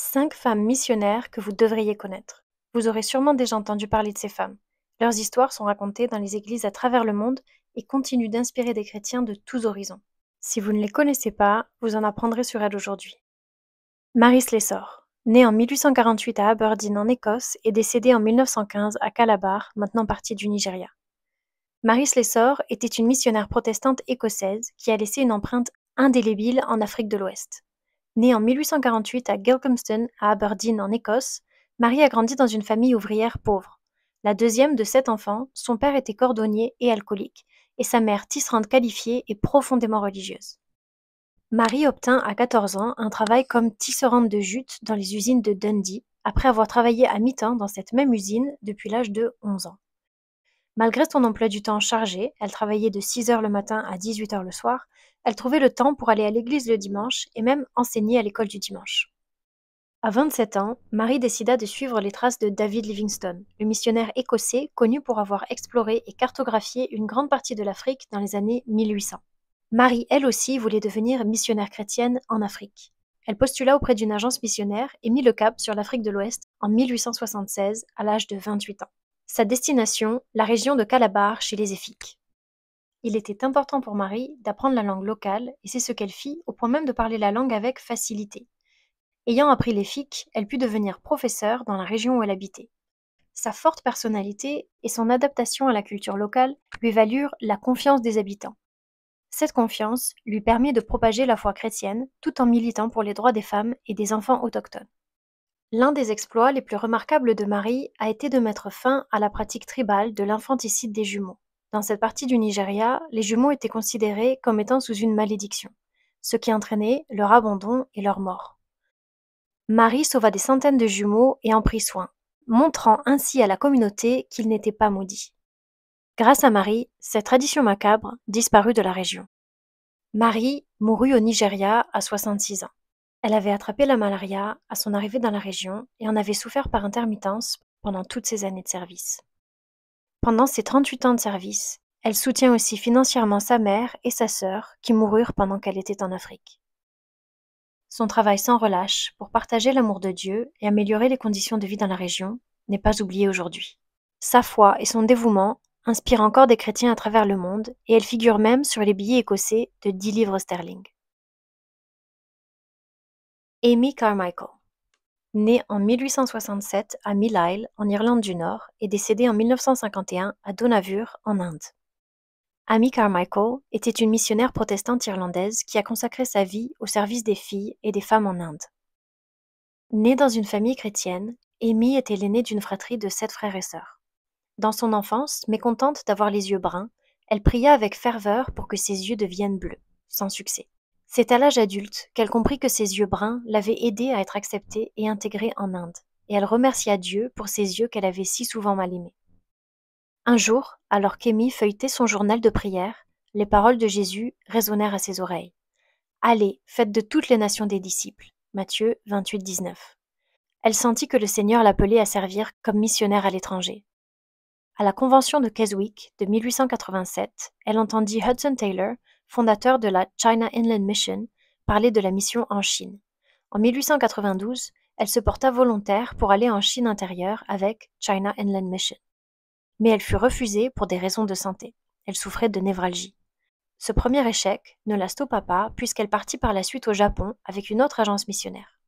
5 femmes missionnaires que vous devriez connaître. Vous aurez sûrement déjà entendu parler de ces femmes. Leurs histoires sont racontées dans les églises à travers le monde et continuent d'inspirer des chrétiens de tous horizons. Si vous ne les connaissez pas, vous en apprendrez sur elles aujourd'hui. Mary Slessor, née en 1848 à Aberdeen en Écosse et décédée en 1915 à Calabar, maintenant partie du Nigeria. Mary Slessor était une missionnaire protestante écossaise qui a laissé une empreinte indélébile en Afrique de l'Ouest. Née en 1848 à Gilcomston, à Aberdeen en Écosse, Mary a grandi dans une famille ouvrière pauvre. La deuxième de 7 enfants, son père était cordonnier et alcoolique, et sa mère tisserande qualifiée et profondément religieuse. Mary obtint à 14 ans un travail comme tisserande de jute dans les usines de Dundee, après avoir travaillé à mi-temps dans cette même usine depuis l'âge de 11 ans. Malgré son emploi du temps chargé, elle travaillait de 6 heures le matin à 18 heures le soir, elle trouvait le temps pour aller à l'église le dimanche et même enseigner à l'école du dimanche. À 27 ans, Mary décida de suivre les traces de David Livingstone, le missionnaire écossais connu pour avoir exploré et cartographié une grande partie de l'Afrique dans les années 1800. Mary, elle aussi, voulait devenir missionnaire chrétienne en Afrique. Elle postula auprès d'une agence missionnaire et mit le cap sur l'Afrique de l'Ouest en 1876 à l'âge de 28 ans. Sa destination, la région de Calabar chez les Effiks. Il était important pour Mary d'apprendre la langue locale et c'est ce qu'elle fit au point même de parler la langue avec facilité. Ayant appris l'Efik, elle put devenir professeure dans la région où elle habitait. Sa forte personnalité et son adaptation à la culture locale lui valurent la confiance des habitants. Cette confiance lui permit de propager la foi chrétienne tout en militant pour les droits des femmes et des enfants autochtones. L'un des exploits les plus remarquables de Mary a été de mettre fin à la pratique tribale de l'infanticide des jumeaux. Dans cette partie du Nigeria, les jumeaux étaient considérés comme étant sous une malédiction, ce qui entraînait leur abandon et leur mort. Mary sauva des centaines de jumeaux et en prit soin, montrant ainsi à la communauté qu'ils n'étaient pas maudits. Grâce à Mary, cette tradition macabre disparut de la région. Mary mourut au Nigeria à 66 ans. Elle avait attrapé la malaria à son arrivée dans la région et en avait souffert par intermittence pendant toutes ses années de service. Pendant ses 38 ans de service, elle soutient aussi financièrement sa mère et sa sœur qui moururent pendant qu'elle était en Afrique. Son travail sans relâche pour partager l'amour de Dieu et améliorer les conditions de vie dans la région n'est pas oublié aujourd'hui. Sa foi et son dévouement inspirent encore des chrétiens à travers le monde et elle figure même sur les billets écossais de 10 livres sterling. Amy Carmichael, née en 1867 à Mill Isle, en Irlande du Nord, et décédée en 1951 à Dohnavur, en Inde. Amy Carmichael était une missionnaire protestante irlandaise qui a consacré sa vie au service des filles et des femmes en Inde. Née dans une famille chrétienne, Amy était l'aînée d'une fratrie de 7 frères et sœurs. Dans son enfance, mécontente d'avoir les yeux bruns, elle pria avec ferveur pour que ses yeux deviennent bleus, sans succès. C'est à l'âge adulte qu'elle comprit que ses yeux bruns l'avaient aidée à être acceptée et intégrée en Inde, et elle remercia Dieu pour ses yeux qu'elle avait si souvent mal aimés. Un jour, alors qu'Amy feuilletait son journal de prière, les paroles de Jésus résonnèrent à ses oreilles. « Allez, faites de toutes les nations des disciples. » Matthieu 28, 19. Elle sentit que le Seigneur l'appelait à servir comme missionnaire à l'étranger. À la Convention de Keswick de 1887, elle entendit Hudson Taylor, fondateur de la China Inland Mission, parler de la mission en Chine. En 1892, elle se porta volontaire pour aller en Chine intérieure avec China Inland Mission. Mais elle fut refusée pour des raisons de santé. Elle souffrait de névralgie. Ce premier échec ne la stoppa pas puisqu'elle partit par la suite au Japon avec une autre agence missionnaire.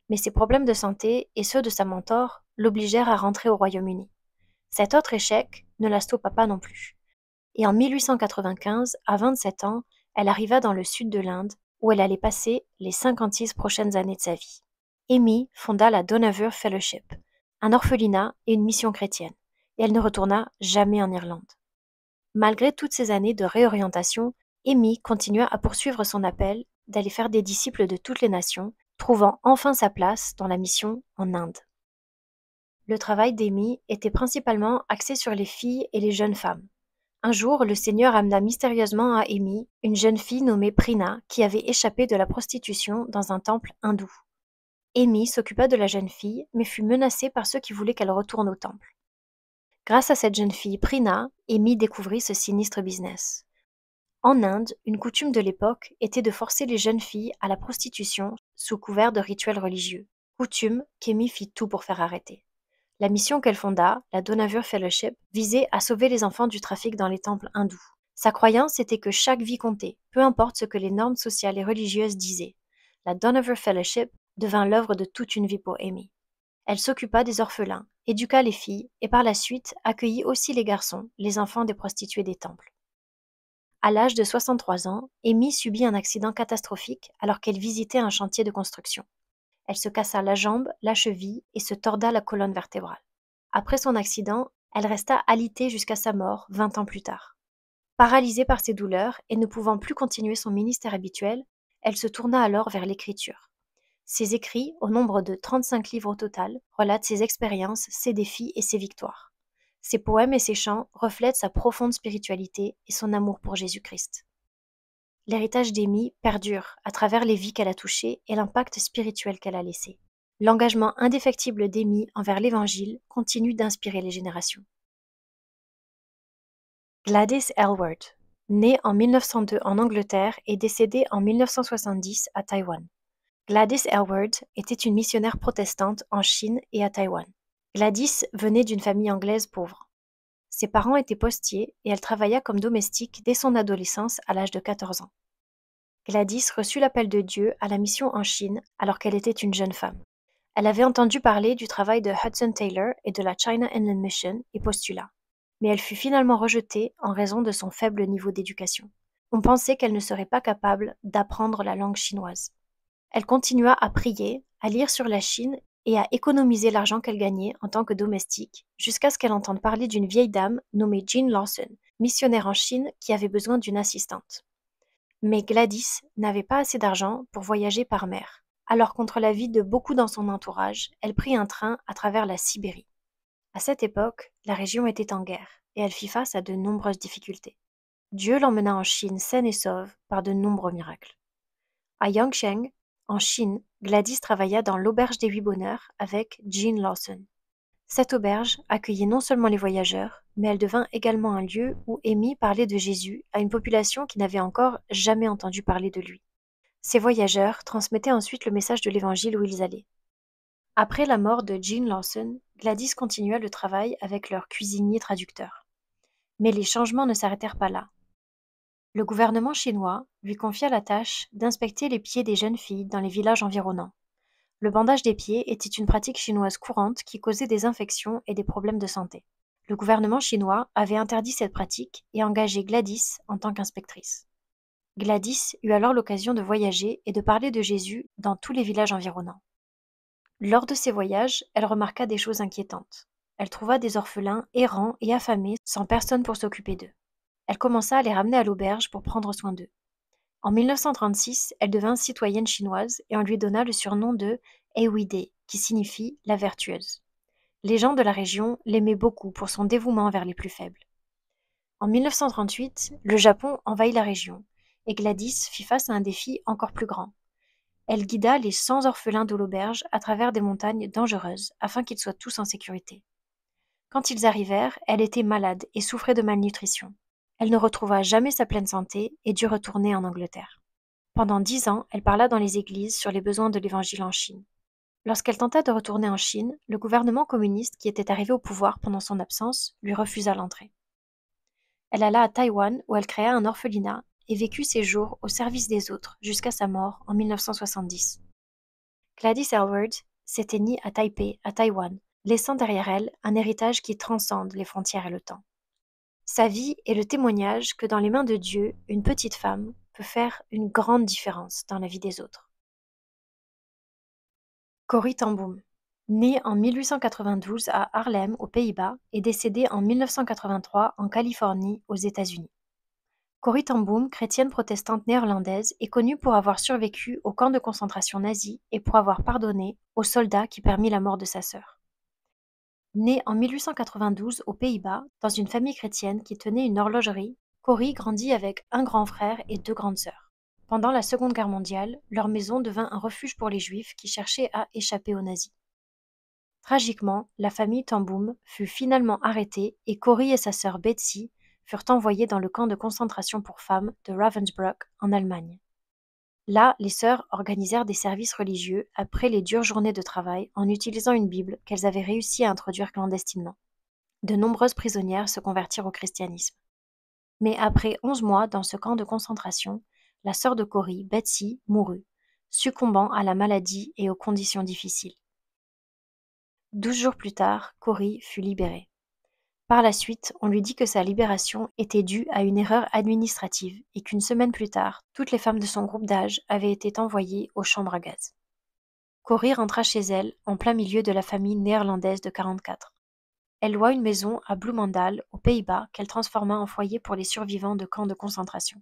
Mais ses problèmes de santé et ceux de sa mentor l'obligèrent à rentrer au Royaume-Uni. Cet autre échec ne la stoppa pas non plus. Et en 1895, à 27 ans, elle arriva dans le sud de l'Inde, où elle allait passer les 56 prochaines années de sa vie. Amy fonda la Dohnavur Fellowship, un orphelinat et une mission chrétienne, et elle ne retourna jamais en Irlande. Malgré toutes ces années de réorientation, Amy continua à poursuivre son appel d'aller faire des disciples de toutes les nations, trouvant enfin sa place dans la mission en Inde. Le travail d'Amy était principalement axé sur les filles et les jeunes femmes. Un jour, le Seigneur amena mystérieusement à Amy une jeune fille nommée Prina qui avait échappé de la prostitution dans un temple hindou. Amy s'occupa de la jeune fille, mais fut menacée par ceux qui voulaient qu'elle retourne au temple. Grâce à cette jeune fille Prina, Amy découvrit ce sinistre business. En Inde, une coutume de l'époque était de forcer les jeunes filles à la prostitution sous couvert de rituels religieux. coutume qu'Amy fit tout pour faire arrêter. La mission qu'elle fonda, la Dohnavur Fellowship, visait à sauver les enfants du trafic dans les temples hindous. Sa croyance était que chaque vie comptait, peu importe ce que les normes sociales et religieuses disaient. La Dohnavur Fellowship devint l'œuvre de toute une vie pour Amy. Elle s'occupa des orphelins, éduqua les filles et par la suite accueillit aussi les garçons, les enfants des prostituées des temples. À l'âge de 63 ans, Amy subit un accident catastrophique alors qu'elle visitait un chantier de construction. Elle se cassa la jambe, la cheville et se torda la colonne vertébrale. Après son accident, elle resta alitée jusqu'à sa mort 20 ans plus tard. Paralysée par ses douleurs et ne pouvant plus continuer son ministère habituel, elle se tourna alors vers l'écriture. Ses écrits, au nombre de 35 livres au total, relatent ses expériences, ses défis et ses victoires. Ses poèmes et ses chants reflètent sa profonde spiritualité et son amour pour Jésus-Christ. L'héritage d'Amy perdure à travers les vies qu'elle a touchées et l'impact spirituel qu'elle a laissé. L'engagement indéfectible d'Amy envers l'Évangile continue d'inspirer les générations. Gladys Aylward, née en 1902 en Angleterre et décédée en 1970 à Taïwan. Gladys Aylward était une missionnaire protestante en Chine et à Taïwan. Gladys venait d'une famille anglaise pauvre. Ses parents étaient postiers et elle travailla comme domestique dès son adolescence à l'âge de 14 ans. Gladys reçut l'appel de Dieu à la mission en Chine alors qu'elle était une jeune femme. Elle avait entendu parler du travail de Hudson Taylor et de la China Inland Mission et postula. Mais elle fut finalement rejetée en raison de son faible niveau d'éducation. On pensait qu'elle ne serait pas capable d'apprendre la langue chinoise. Elle continua à prier, à lire sur la Chine et à économiser l'argent qu'elle gagnait en tant que domestique, jusqu'à ce qu'elle entende parler d'une vieille dame nommée Jean Lawson, missionnaire en Chine qui avait besoin d'une assistante. Mais Gladys n'avait pas assez d'argent pour voyager par mer. Alors contre l'avis de beaucoup dans son entourage, elle prit un train à travers la Sibérie. À cette époque, la région était en guerre et elle fit face à de nombreuses difficultés. Dieu l'emmena en Chine saine et sauve par de nombreux miracles. À Yangcheng, en Chine, Gladys travailla dans l'auberge des Huit Bonheurs avec Jean Lawson. Cette auberge accueillait non seulement les voyageurs, mais elle devint également un lieu où Amy parlait de Jésus à une population qui n'avait encore jamais entendu parler de lui. Ces voyageurs transmettaient ensuite le message de l'Évangile où ils allaient. Après la mort de Jean Lawson, Gladys continua le travail avec leur cuisinier traducteur. Mais les changements ne s'arrêtèrent pas là. Le gouvernement chinois lui confia la tâche d'inspecter les pieds des jeunes filles dans les villages environnants. Le bandage des pieds était une pratique chinoise courante qui causait des infections et des problèmes de santé. Le gouvernement chinois avait interdit cette pratique et engagé Gladys en tant qu'inspectrice. Gladys eut alors l'occasion de voyager et de parler de Jésus dans tous les villages environnants. Lors de ces voyages, elle remarqua des choses inquiétantes. Elle trouva des orphelins errants et affamés sans personne pour s'occuper d'eux. Elle commença à les ramener à l'auberge pour prendre soin d'eux. En 1936, elle devint citoyenne chinoise et on lui donna le surnom de Eiwide, qui signifie la vertueuse. Les gens de la région l'aimaient beaucoup pour son dévouement vers les plus faibles. En 1938, le Japon envahit la région et Gladys fit face à un défi encore plus grand. Elle guida les 100 orphelins de l'auberge à travers des montagnes dangereuses afin qu'ils soient tous en sécurité. Quand ils arrivèrent, elle était malade et souffrait de malnutrition. Elle ne retrouva jamais sa pleine santé et dut retourner en Angleterre. Pendant 10 ans, elle parla dans les églises sur les besoins de l'Évangile en Chine. Lorsqu'elle tenta de retourner en Chine, le gouvernement communiste qui était arrivé au pouvoir pendant son absence lui refusa l'entrée. Elle alla à Taïwan où elle créa un orphelinat et vécut ses jours au service des autres jusqu'à sa mort en 1970. Gladys Aylward s'éteignit à Taipei, à Taïwan, laissant derrière elle un héritage qui transcende les frontières et le temps. Sa vie est le témoignage que dans les mains de Dieu, une petite femme peut faire une grande différence dans la vie des autres. Corrie ten Boom, née en 1892 à Haarlem, aux Pays-Bas, et décédée en 1983 en Californie, aux États-Unis. Corrie ten Boom, chrétienne protestante néerlandaise, est connue pour avoir survécu au camp de concentration nazi et pour avoir pardonné aux soldats qui permit la mort de sa sœur. Née en 1892 aux Pays-Bas, dans une famille chrétienne qui tenait une horlogerie, Corrie grandit avec un grand frère et deux grandes sœurs. Pendant la Seconde Guerre mondiale, leur maison devint un refuge pour les Juifs qui cherchaient à échapper aux nazis. Tragiquement, la famille ten Boom fut finalement arrêtée et Corrie et sa sœur Betsy furent envoyées dans le camp de concentration pour femmes de Ravensbrück en Allemagne. Là, les sœurs organisèrent des services religieux après les dures journées de travail en utilisant une Bible qu'elles avaient réussi à introduire clandestinement. De nombreuses prisonnières se convertirent au christianisme. Mais après 11 mois dans ce camp de concentration, la sœur de Corrie, Betsy, mourut, succombant à la maladie et aux conditions difficiles. 12 jours plus tard, Corrie fut libérée. Par la suite, on lui dit que sa libération était due à une erreur administrative et qu'une semaine plus tard, toutes les femmes de son groupe d'âge avaient été envoyées aux chambres à gaz. Corrie rentra chez elle en plein milieu de la famille néerlandaise de 44. Elle loua une maison à Bloemendal, aux Pays-Bas, qu'elle transforma en foyer pour les survivants de camps de concentration.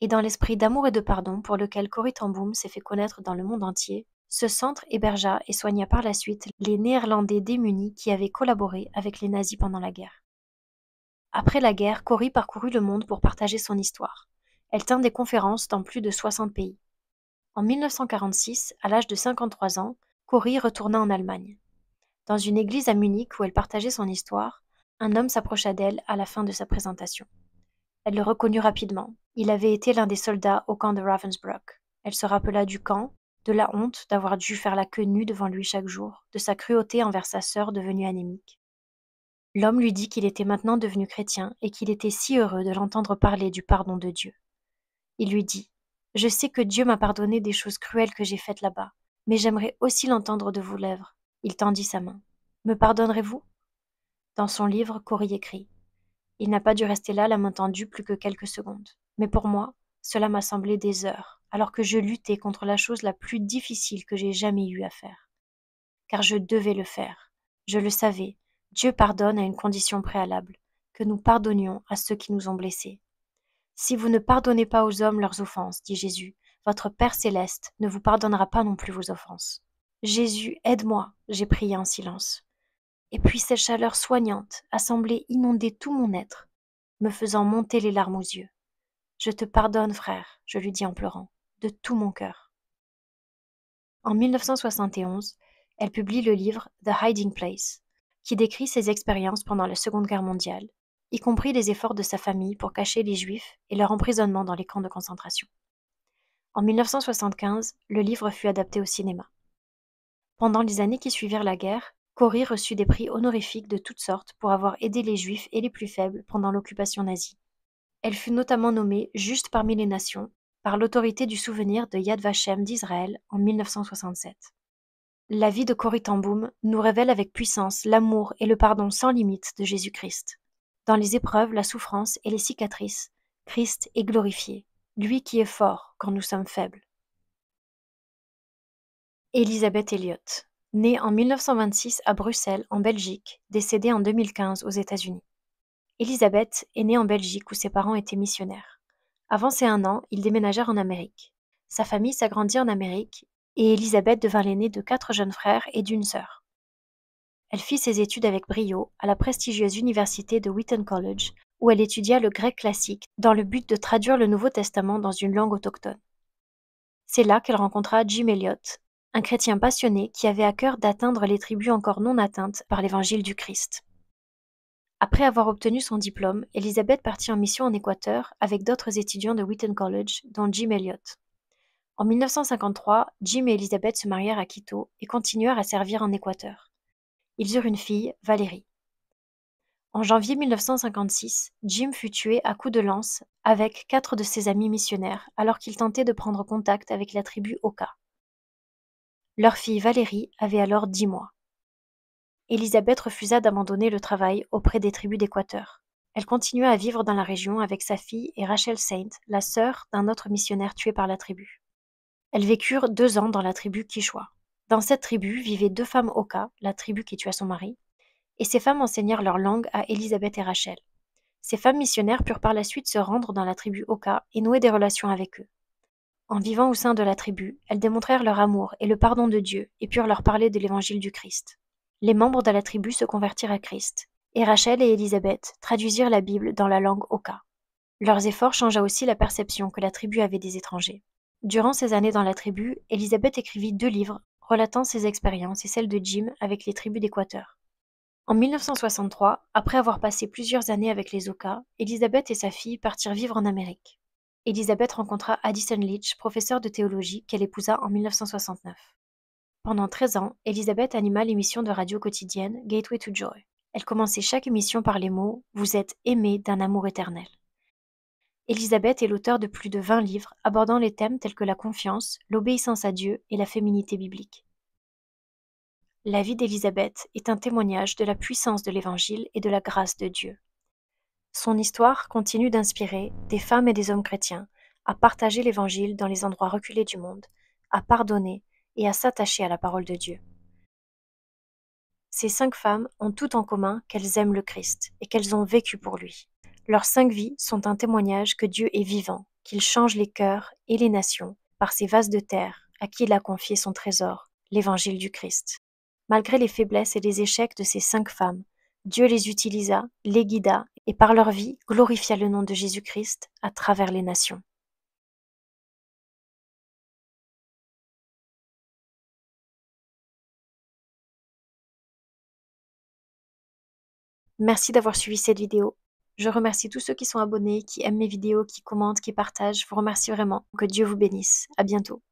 Et dans l'esprit d'amour et de pardon pour lequel Corrie ten Boom s'est fait connaître dans le monde entier, ce centre hébergea et soigna par la suite les Néerlandais démunis qui avaient collaboré avec les nazis pendant la guerre. Après la guerre, Corrie parcourut le monde pour partager son histoire. Elle tint des conférences dans plus de 60 pays. En 1946, à l'âge de 53 ans, Corrie retourna en Allemagne. Dans une église à Munich où elle partageait son histoire, un homme s'approcha d'elle à la fin de sa présentation. Elle le reconnut rapidement. Il avait été l'un des soldats au camp de Ravensbrück. Elle se rappela du camp, de la honte d'avoir dû faire la queue nue devant lui chaque jour, de sa cruauté envers sa sœur devenue anémique. L'homme lui dit qu'il était maintenant devenu chrétien et qu'il était si heureux de l'entendre parler du pardon de Dieu. Il lui dit « Je sais que Dieu m'a pardonné des choses cruelles que j'ai faites là-bas, mais j'aimerais aussi l'entendre de vos lèvres. » Il tendit sa main. « Me pardonnerez-vous » Dans son livre, Corrie écrit « Il n'a pas dû rester là, la main tendue, plus que quelques secondes. Mais pour moi, cela m'a semblé des heures, alors que je luttais contre la chose la plus difficile que j'ai jamais eu à faire. Car je devais le faire. Je le savais. Dieu pardonne à une condition préalable, que nous pardonnions à ceux qui nous ont blessés. Si vous ne pardonnez pas aux hommes leurs offenses, dit Jésus, votre Père céleste ne vous pardonnera pas non plus vos offenses. Jésus, aide-moi, j'ai prié en silence. Et puis cette chaleur soignante a semblé inonder tout mon être, me faisant monter les larmes aux yeux. Je te pardonne, frère, je lui dis en pleurant, de tout mon cœur. En 1971, elle publie le livre The Hiding Place, qui décrit ses expériences pendant la Seconde Guerre mondiale, y compris les efforts de sa famille pour cacher les Juifs et leur emprisonnement dans les camps de concentration. En 1975, le livre fut adapté au cinéma. Pendant les années qui suivirent la guerre, Corrie reçut des prix honorifiques de toutes sortes pour avoir aidé les Juifs et les plus faibles pendant l'occupation nazie. Elle fut notamment nommée Juste parmi les nations par l'Autorité du souvenir de Yad Vashem d'Israël en 1967. La vie de Corrie ten Boom nous révèle avec puissance l'amour et le pardon sans limite de Jésus-Christ. Dans les épreuves, la souffrance et les cicatrices, Christ est glorifié, lui qui est fort quand nous sommes faibles. Elisabeth Elliot, née en 1926 à Bruxelles, en Belgique, décédée en 2015 aux États-Unis. Elisabeth est née en Belgique où ses parents étaient missionnaires. Avant ses 1 an, ils déménagèrent en Amérique. Sa famille s'agrandit en Amérique et Elisabeth devint l'aînée de 4 jeunes frères et d'une sœur. Elle fit ses études avec brio à la prestigieuse université de Wheaton College, où elle étudia le grec classique dans le but de traduire le Nouveau Testament dans une langue autochtone. C'est là qu'elle rencontra Jim Elliot, un chrétien passionné qui avait à cœur d'atteindre les tribus encore non atteintes par l'évangile du Christ. Après avoir obtenu son diplôme, Elisabeth partit en mission en Équateur avec d'autres étudiants de Wheaton College, dont Jim Elliot. En 1953, Jim et Elisabeth se marièrent à Quito et continuèrent à servir en Équateur. Ils eurent une fille, Valérie. En janvier 1956, Jim fut tué à coups de lance avec 4 de ses amis missionnaires alors qu'il tentait de prendre contact avec la tribu Oka. Leur fille Valérie avait alors 10 mois. Elisabeth refusa d'abandonner le travail auprès des tribus d'Équateur. Elle continua à vivre dans la région avec sa fille et Rachel Saint, la sœur d'un autre missionnaire tué par la tribu. Elles vécurent 2 ans dans la tribu Quichua. Dans cette tribu vivaient 2 femmes Oka, la tribu qui tua son mari, et ces femmes enseignèrent leur langue à Elisabeth et Rachel. Ces femmes missionnaires purent par la suite se rendre dans la tribu Oka et nouer des relations avec eux. En vivant au sein de la tribu, elles démontrèrent leur amour et le pardon de Dieu et purent leur parler de l'évangile du Christ. Les membres de la tribu se convertirent à Christ, et Rachel et Elisabeth traduisirent la Bible dans la langue Oka. Leurs efforts changea aussi la perception que la tribu avait des étrangers. Durant ces années dans la tribu, Elisabeth écrivit 2 livres relatant ses expériences et celles de Jim avec les tribus d'Équateur. En 1963, après avoir passé plusieurs années avec les Oka, Elisabeth et sa fille partirent vivre en Amérique. Élisabeth rencontra Addison Leach, professeur de théologie, qu'elle épousa en 1969. Pendant 13 ans, Élisabeth anima l'émission de radio quotidienne Gateway to Joy. Elle commençait chaque émission par les mots « Vous êtes aimés d'un amour éternel ». Élisabeth est l'auteure de plus de 20 livres abordant les thèmes tels que la confiance, l'obéissance à Dieu et la féminité biblique. La vie d'Élisabeth est un témoignage de la puissance de l'Évangile et de la grâce de Dieu. Son histoire continue d'inspirer des femmes et des hommes chrétiens à partager l'Évangile dans les endroits reculés du monde, à pardonner et à s'attacher à la parole de Dieu. Ces 5 femmes ont tout en commun qu'elles aiment le Christ et qu'elles ont vécu pour lui. Leurs 5 vies sont un témoignage que Dieu est vivant, qu'il change les cœurs et les nations par ces vases de terre à qui il a confié son trésor, l'Évangile du Christ. Malgré les faiblesses et les échecs de ces 5 femmes, Dieu les utilisa, les guida et par leur vie glorifia le nom de Jésus-Christ à travers les nations. Merci d'avoir suivi cette vidéo. Je remercie tous ceux qui sont abonnés, qui aiment mes vidéos, qui commentent, qui partagent. Je vous remercie vraiment. Que Dieu vous bénisse. À bientôt.